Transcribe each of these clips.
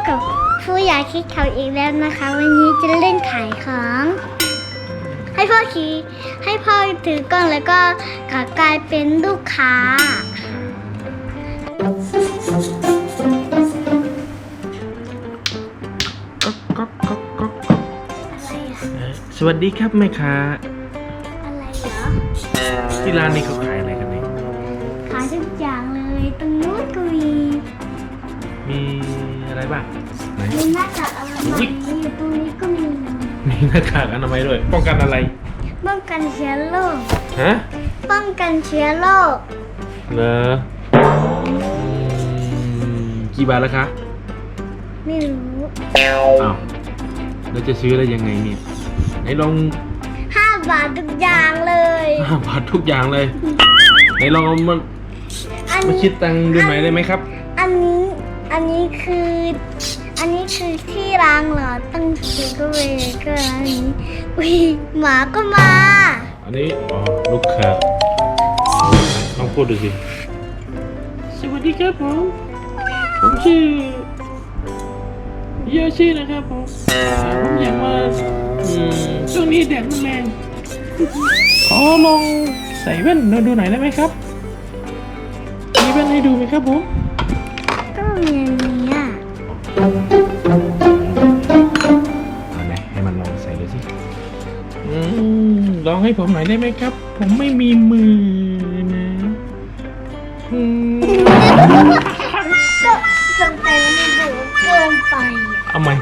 กับผู้ใหญ่คิดเขาอีกแล้วนะคะวันนี้จะเล่นขายของให้พ่อถือกล้องแล้วก็กลายเป็นลูกค้าสวัสดีครับแม่ค้า อะไรเหรอ ที่ร้านนี้เขาขายอะไรกันเนี่ย ขายทุกอย่างเลยตรงนู้นก็มีอะไรบ้างไหน มีหน้ากากอนามัยอยู่ตรงนี้ก็มี มีหน้ากากอนามัยด้วยป้องกันอะไร ป้องกันเชื้อโรค ฮะ ป้องกันเชื้อโรค เหรอกี่บาทแล้วคะ ไม่รู้ อ้าวแล้วจะซื้อได้ยังไงเนี่ยไหนลอง 5 บาททุกอย่างเลย 5 บาททุกอย่างเลยไหนลองเอามาคิดตังค์ดูหน่อยได้ไหมครับ อันนี้คือที่ล้างเหรอตั้งถือก็เวก็ร้านนี้อุ้ยหมาก็มา อันนี้อ๋อลูกค้าลองพูดดูสิสวัสดีครับผมชื่อโยชินะครับผมอยากมาช่วงนี้แดดมันแรงขอลองใส่แว่นดูหน่อยได้ไหมครับมีแว่นให้ดูไหมครับผม ก็มีอันนี้อ่ะ เอาไหนให้มันลองใส่ดูสิลองให้ผมหน่อยได้ไหมครับผมไม่มีมือนะก็สงสัยมันดูเกินไป เอาใหม่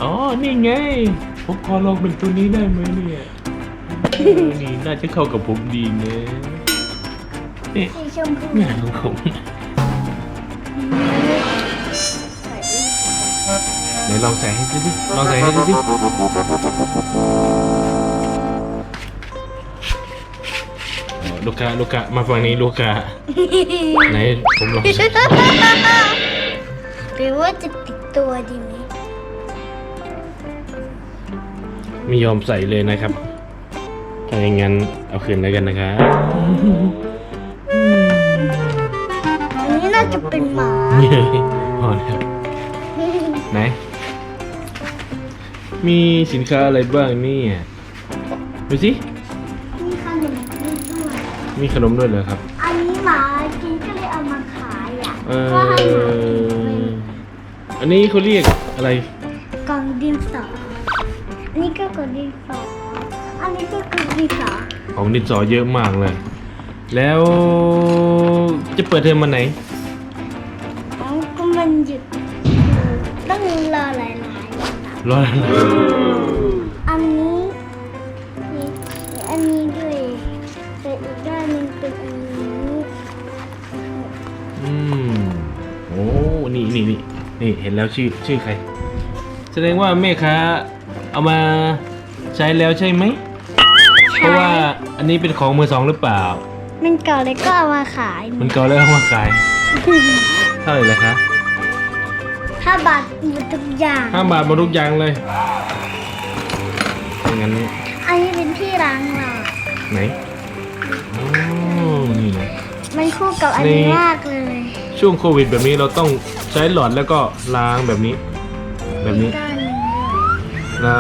อ๋อนี่ไงผมขอลองเป็นตัวนี้ได้ไหมเนี่ยนี่น่าจะเข้ากับผมดีนะนี่ สีชมพู งานของผมเดี๋ยวลองใส่ให้ดูดิลองใส่ให้ดูดิลูกค้ามาฝั่งนี้ลูกค้าไหนผมลองใส่ หรือว่าจะติดตัวดีไหม ไม่ยอมใส่เลยนะครับถ้าอย่างนั้นเอาคืนแล้วกันนะครับ อันนี้น่าจะเป็นหมา นี่พอแล้วไหนมีสินค้าอะไรบ้างเนี่ยดูสิ มีขนมด้วย มีขนมด้วยเหรอครับ อันนี้หมากินก็เลยเอามาขายอ่ะ เอ ก็ให้หมากิน อันนี้เขาเรียกอะไร กล่องดินสออันนี้ก็กล่องดินสออันนี้ก็คือดินสอ ของดินสอเยอะมากเลย แล้วจะเปิดเทอมวันไหน อ๋อก็มันหยุดต้องรอหลายๆวันอะ รออะไร อันนี้มีอันนี้ด้วยแต่อีกด้านหนึงเป็นอันนี้ โอ้นี่เห็นแล้วชื่อใครแสดงว่าแม่ค้าเอามาใช้แล้วใช่ไหมเพราะว่าอันนี้เป็นของมือสองหรือเปล่า มันเก่าเลยก็เอามาขาย มันเก่าแล้วเอามาขายเท่าไหร่ล่ะคะ 5 บาทหมดทุกอย่าง 5 บาทหมดทุกอย่างเลยงั้น อันนี้เป็นที่ล้างหลอด ไหนโอ้นี่นะ มันคู่กับอันนี้ นี่ มากเลย ช่วงโควิดแบบนี้เราต้องใช้หลอดแล้วก็ล้างแบบนี้ด้านหนึ่งด้วย นะ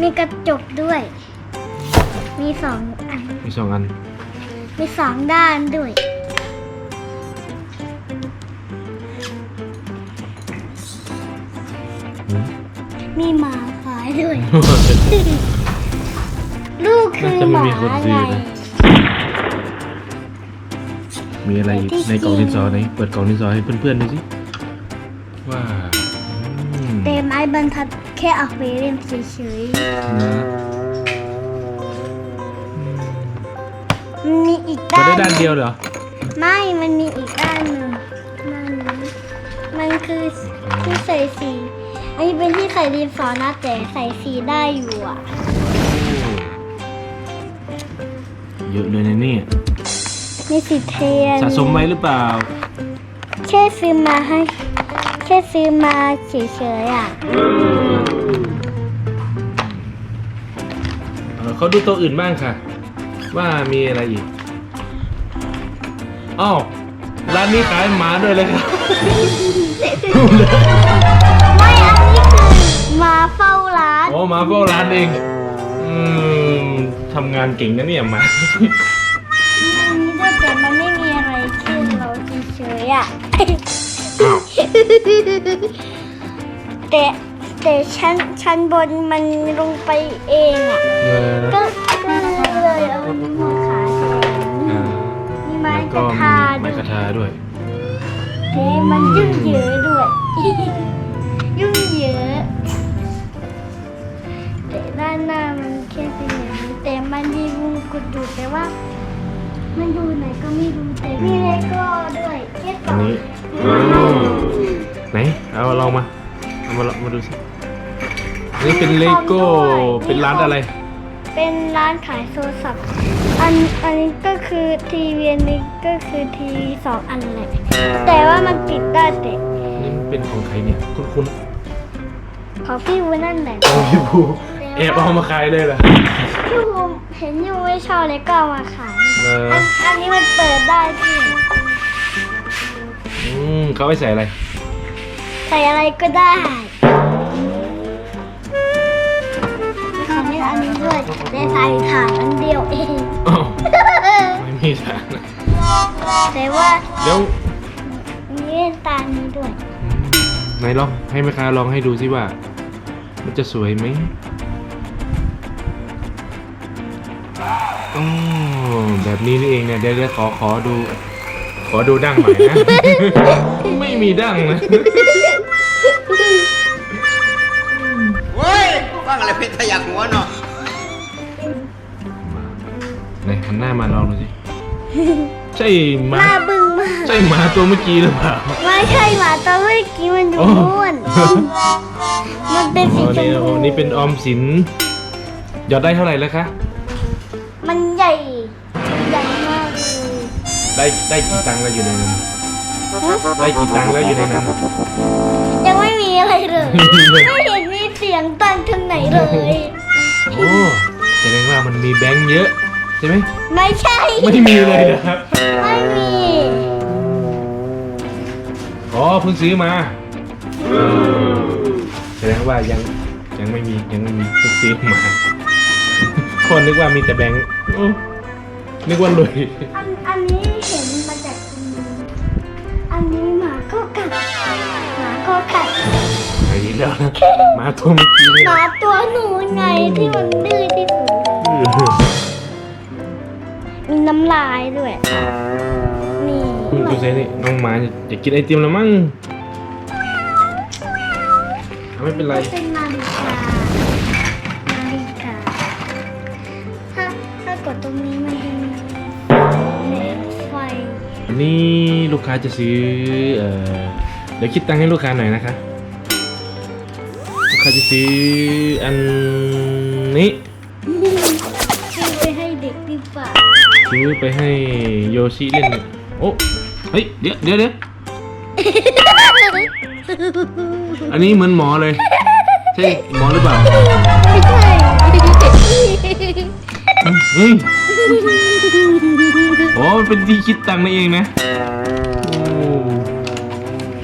มีกระจกด้วย มี2 อัน มี2 อัน มี2 ด้านด้วย มีหมาขายด้วย ลูกคือ น่าจะ ห ไม่ มา มีคนซื้ ไง อนะ มีอะไรอีกในกล่องดินสอไหนเปิดกล่องดินสอให้เพื่อนๆดูสิว่าเต็มไม้บรรทัดแค่เอาไปเล่นเฉย นะ ๆมันมีอีก เปิด ด้าน ได้ด้านเดียวเหรอ ไม่ มันมีอีกด้านหนึ่งด้านนี้มันคือที่ใส่สี อันนี้เป็นที่ใส่ดินสอนะแต่ใส่สีได้อยู่อ่ะ เยอะเลยนะเนี่ย มีสีเทียน สะสมไว้หรือเปล่า แค่ซื้อมาให้ แค่ ค่ซื้อมาเฉยๆอ่ะ เขาดูตัวอื่นบ้างค่ะ ว่ามีอะไรอีกอ้าวร้านนี้ขายหมาด้วยเลยครับ ไม่อันนี้คือมาเฝ้าร้าน โอ้หมาเฝ้าร้านเองทำงานเก่งนะเนี่ยหมา อันนี้ด้วยแต่มันไม่มีอะไรแค่เราเฉยๆอ่ะ อ้าว แต่ชั้นบนมันลงไปเองอ่ะ ก็เลยเอาอันนี้มาขายแทนมีไม้ แล้ว ก ก็ ระ มี ทา ไม้ ด้วย กระทาด้วย เฮ้มันยุ่งเหยิงด้วย ยุ่งเหยิงแต่ด้านหน้ามันแค่เป็นอย่างนี้แต่มันมีวงกุดอยู่แต่ว่า มันดูไหนก็ไม่รู้แต่มีเลโก้ด้วยแค่ส อั อน ง นี้ไหนเอาลองมาเอามาดูสิอันนี้เป็นเลโก้เป็นร้านอะไร เป็นร้านขายโทรศัพท์อันนี้ก็คือทีวีอันนี้ก็คือทีวีสองอันเลยแต่ว่ามันติดได้แต่ นี่มันเป็นของใครเนี่ยคุณ ของพี่วูนั่นแหละ ของพี่ภูแอบเอามาขายเลยเหรอ พี่วูเห็นยูไม่ชอบเลยก็เอามาขาย เออ อันนี้มันเปิดได้พี่ เขาไปใส่อะไร ใส่อะไรก็ได้ขอเล่นอันนี้ด้วยแต่ใส่ถ่านอันเดียวเอง อ้าวไม่มีทางนะ แต่ว่า เดี๋ยว มีเล่นตานี้ด้วย ไหนลองให้แม่ค้าลองให้ดูสิว่า มันจะสวยไหมอ๋อแบบนี้นี่เองเนี่ยเดี๋ยวขอดูดั้งหน่อยนะ ไม่มีดั้งนะ เว้ยฟังอะไรเป็นทะยักหัวเนาะ ไหนหันหน้ามาลองดูสิ ใช่ห ห มา น้าบึ้งมาก ใช่หมาตัวเมื่อกี้หรือเปล่า ไม่ใช่หมาตัวเมื่อกี้มันอยู่ โอ้ นู่นมันเป็นสีชม โอ้ พู นี่เป็นออมสินหยอดได้เท่าไหร่แล้วคะ มันใหญ่ใหญ่มากเลย ได้กี่ตังค์แล้วอยู่ในนั้น ได้กี่ตังค์แล้วอยู่ในนั้น ยังไม่มีอะไรเลย ไม่เห็นมีเสียงตังทางไหนเลย โอ้แสดงว่ามันมีแบงค์เยอะใช่ไหม ไม่ใช่ ไม่มีเลยนะครับ ไม่มี อ๋อเพิ่งซื้อมาแสดงว่ายังไม่มีเพิ่งซื้อมา คนนึกว่ามีแต่แบงค์โอ้นึกว่ารวย อันนี้เห็นมาจากตรงนี้อันนี้หมาก็กัดหมาก็กัด ไอ้แล้วนะมาตัวเมื่อกี้นี่ หมาตัวหนูไงที่มันดื้อที่สุดมีน้ำลายด้วย นี่ ดูสินี่น้องหมาจะกินไอติมแล้วมั้งไม่เป็นไร เป็นนาฬิกาถ้ากดตรงนี้มันจะมีเลนไฟ อันนี้ลูกค้าจะซื้อเดี๋ยวคิดตังค์ให้ลูกค้าหน่อยนะคะ ลูกค้าจะซื้ออันนี้ ซื้อไปให้เด็กดีกว่า ซื้อไปให้โยชิเล่น โอ้ เฮ้ย เดี๋ยวอันนี้เหมือนหมอเลย ใช่หมอหรือเปล่า ไม่ใช่ เฮ้ยโอ้มันเป็นที่คิดตังค์นั่นเองนะโอ้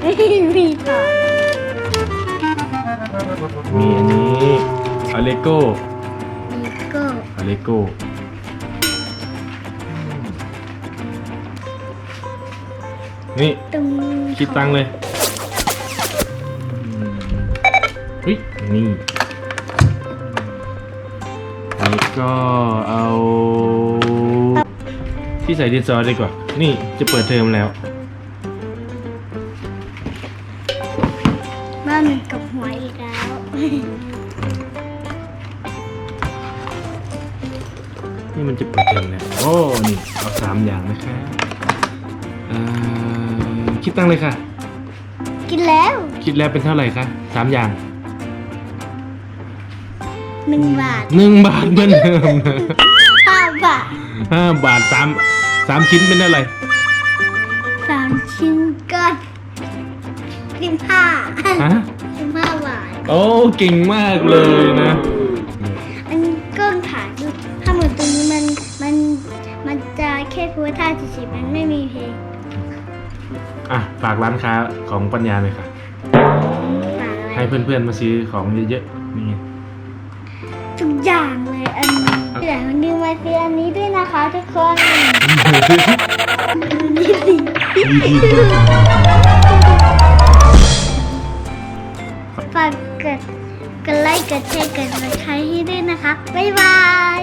ไม่มีค่ะ มีอันนี้อาเลโก้ นี่ก็ อาเลโก้นี่ ตรง คิดตังค์เลยเฮ้ยนี่แล้วก็เอาที่ใส่ดินสอดีกว่า นี่จะเปิดเทอมแล้ว บ้านมันกับหัวอีกแล้ว นี่มันจะเปิดเทอมแล้ว โอ้ นี่เอา3 อย่างนะคะคิดตังค์เลยค่ะ กินแล้ว คิดแล้วเป็นเท่าไหร่คะ3 อย่าง 1 บาท 1 บาทเหมือนเดิมนะ 5 บาท 5 บาท3ชิ้นเป็นเท่าไหร่ 3 ชิ้นก็ 15 ฮะ 15 บาท โอ้เก่งมากเลยนะ อันนี้กล้องถ่ายดูถ้าเหมือนตัวนี้มันจะแค่พูดท่าเฉยๆมันไม่มีเพลง อ่ะฝากร้านค้าของปัญญาเลยค่ะ ฝากอะไร ให้เพื่อนๆมาซื้อของเยอะๆนี่ไง ทุกอย่างเลยอันนี้เดี๋ยววันนี้มาซื้ออันนี้ด้วยนะคะทุกคนดูนี่สิฝากกดไลค์กดแชร์กดซับสไครต์ให้ด้วยนะคะบ๊ายบาย